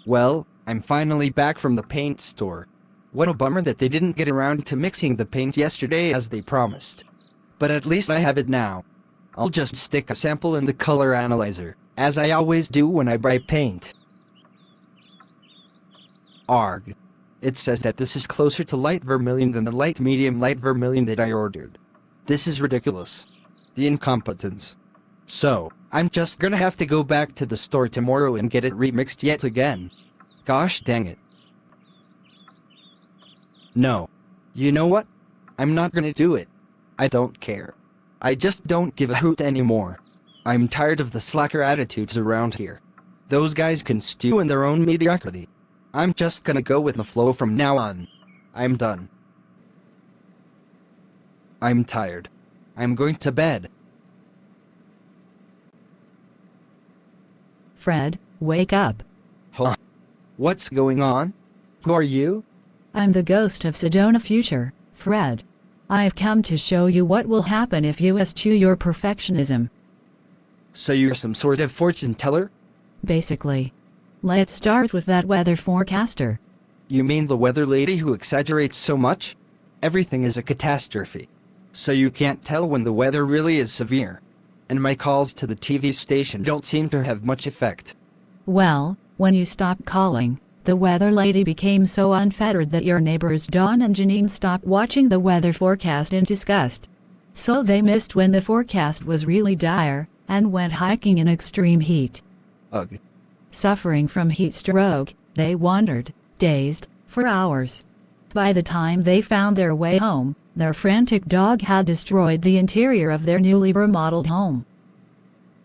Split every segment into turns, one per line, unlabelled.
Well, I'm finally back from the paint store. What a bummer that they didn't get around to mixing the paint yesterday as they promised. But at least I have it now. I'll just stick a sample in the color analyzer, as I always do when I buy paint. Arg. It says that this is closer to light vermilion than the light vermilion that I ordered. This is ridiculous. The incompetence. So, I'm just gonna have to go back to the store tomorrow and get it remixed yet again. Gosh dang it. No. You know what? I'm not gonna do it. I don't care. I just don't give a hoot anymore. I'm tired of the slacker attitudes around here. Those guys can stew in their own mediocrity. I'm just gonna go with the flow from now on. I'm done. I'm tired. I'm going to bed.
Fred, wake up.
Huh? What's going on? Who are you?
I'm the Ghost of Sedona Future, Fred. I've come to show you what will happen if you eschew your perfectionism.
So you're some sort of fortune teller?
Basically. Let's start with that weather forecaster.
You mean the weather lady who exaggerates so much? Everything is a catastrophe. So you can't tell when the weather really is severe. And my calls to the TV station don't seem to have much effect.
Well, when you stopped calling, the weather lady became so unfettered that your neighbors Dawn and Janine stopped watching the weather forecast in disgust. So they missed when the forecast was really dire, and went hiking in extreme heat.
Ugh.
Suffering from heat stroke, they wandered, dazed, for hours. By the time they found their way home, their frantic dog had destroyed the interior of their newly remodeled home.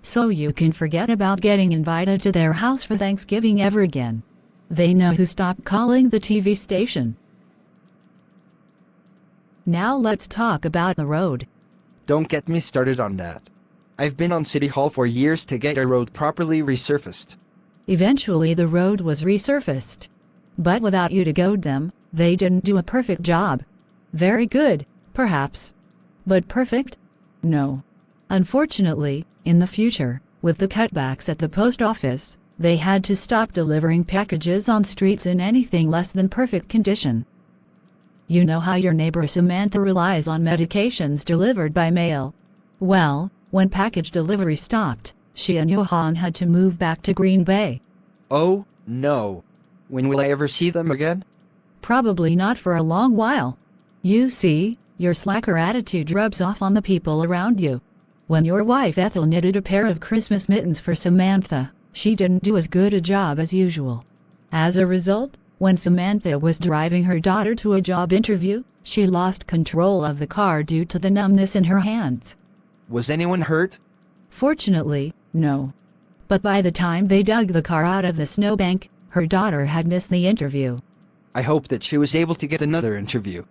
So you can forget about getting invited to their house for Thanksgiving ever again. They know who stopped calling the TV station. Now let's talk about the road.
Don't get me started on that. I've been on City Hall for years to get a road properly resurfaced.
Eventually the road was resurfaced. But without you to goad them, they didn't do a perfect job. Very good, perhaps. But perfect? No. Unfortunately, in the future, with the cutbacks at the post office, they had to stop delivering packages on streets in anything less than perfect condition. You know how your neighbor Samantha relies on medications delivered by mail? Well, when package delivery stopped, she and Johan had to move back to Green Bay.
Oh, no. When will I ever see them again?
Probably not for a long while. You see, your slacker attitude rubs off on the people around you. When your wife Ethel knitted a pair of Christmas mittens for Samantha, she didn't do as good a job as usual. As a result, when Samantha was driving her daughter to a job interview, she lost control of the car due to the numbness in her hands.
Was anyone hurt?
Fortunately, no. But by the time they dug the car out of the snowbank, her daughter had missed the interview.
I hope that she was able to get another interview.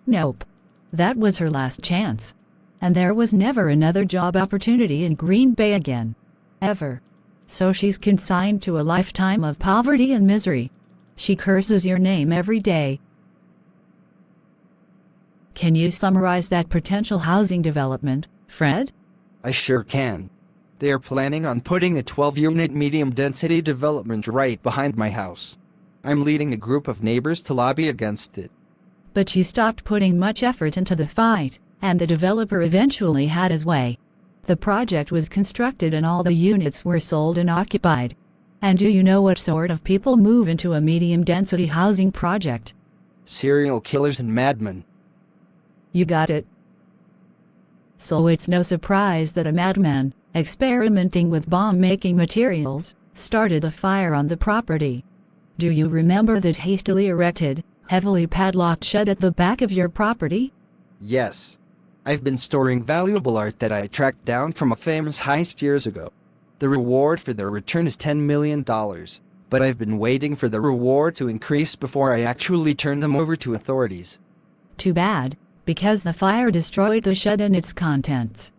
Nope. That was her last chance. And there was never another job opportunity in Green Bay again. Ever. So she's consigned to a lifetime of poverty and misery. She curses your name every day. Can you summarize that potential housing development, Fred?
I sure can. They are planning on putting a 12-unit medium-density development right behind my house. I'm leading a group of neighbors to lobby against it.
But you stopped putting much effort into the fight, and the developer eventually had his way. The project was constructed and all the units were sold and occupied. And do you know what sort of people move into a medium-density housing project?
Serial killers and madmen.
You got it. So it's no surprise that a madman, experimenting with bomb-making materials, started a fire on the property. Do you remember that hastily erected, heavily padlocked shed at the back of your property?
Yes. I've been storing valuable art that I tracked down from a famous heist years ago. The reward for their return is $10 million, but I've been waiting for the reward to increase before I actually turn them over to authorities.
Too bad, because the fire destroyed the shed and its contents.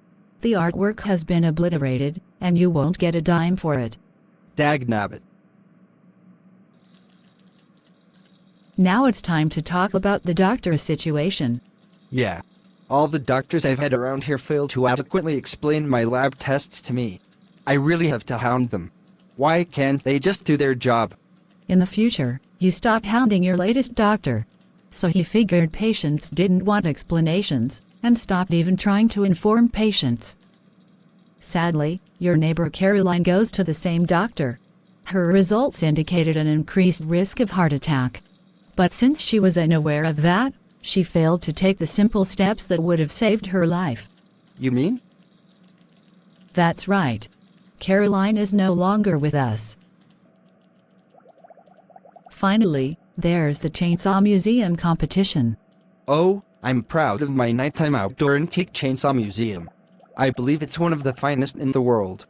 The artwork has been obliterated, and you won't get a dime for it.
Dagnabbit.
Now it's time to talk about the doctor's situation.
Yeah. All the doctors I've had around here fail to adequately explain my lab tests to me. I really have to hound them. Why can't they just do their job?
In the future, you stopped hounding your latest doctor. So he figured patients didn't want explanations, and stopped even trying to inform patients. Sadly, your neighbor Caroline goes to the same doctor. Her results indicated an increased risk of heart attack. But since she was unaware of that, she failed to take the simple steps that would have saved her life.
You mean?
That's right. Caroline is no longer with us. Finally, there's the Chainsaw Museum competition.
Oh, I'm proud of my nighttime outdoor antique chainsaw museum. I believe it's one of the finest in the world.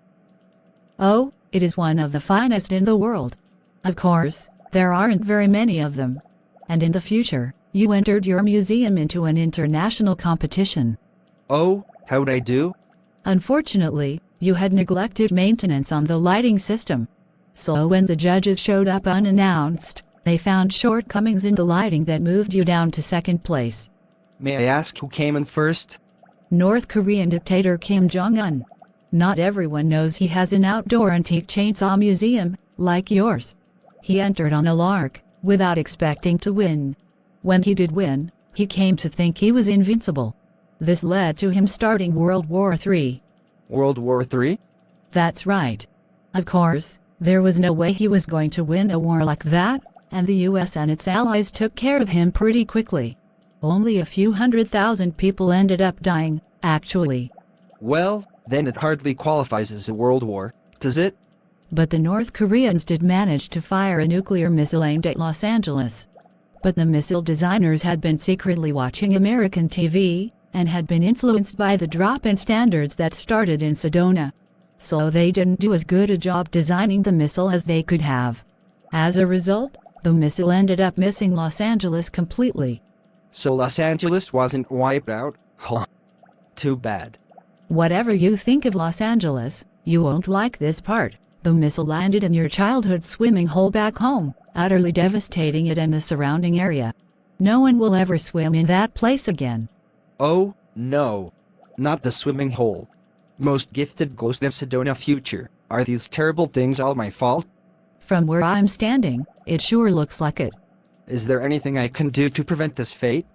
Oh, it is one of the finest in the world. Of course, there aren't very many of them. And in the future, you entered your museum into an international competition.
Oh, how'd I do?
Unfortunately, you had neglected maintenance on the lighting system. So when the judges showed up unannounced, they found shortcomings in the lighting that moved you down to second place.
May I ask who came in first?
North Korean dictator Kim Jong-un. Not everyone knows he has an outdoor antique chainsaw museum, like yours. He entered on a lark, without expecting to win. When he did win, he came to think he was invincible. This led to him starting World War III.
World War III?
That's right. Of course, there was no way he was going to win a war like that, and the US and its allies took care of him pretty quickly. Only a few 100,000 people ended up dying, actually.
Well, then it hardly qualifies as a world war, does it?
But the North Koreans did manage to fire a nuclear missile aimed at Los Angeles. But the missile designers had been secretly watching American TV, and had been influenced by the drop-in standards that started in Sedona. So they didn't do as good a job designing the missile as they could have. As a result, the missile ended up missing Los Angeles completely.
So Los Angeles wasn't wiped out? Huh. Too bad.
Whatever you think of Los Angeles, you won't like this part. The missile landed in your childhood swimming hole back home, utterly devastating it and the surrounding area. No one will ever swim in that place again.
Oh, no. Not the swimming hole. Most gifted Ghost of Sedona Future, are these terrible things all my fault?
From where I'm standing, it sure looks like it.
Is there anything I can do to prevent this fate?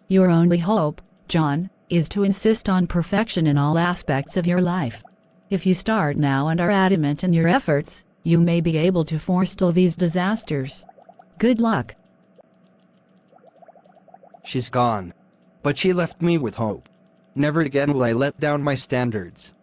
Your only hope, John, is to insist on perfection in all aspects of your life. If you start now and are adamant in your efforts, you may be able to forestall these disasters. Good luck.
She's gone. But she left me with hope. Never again will I let down my standards.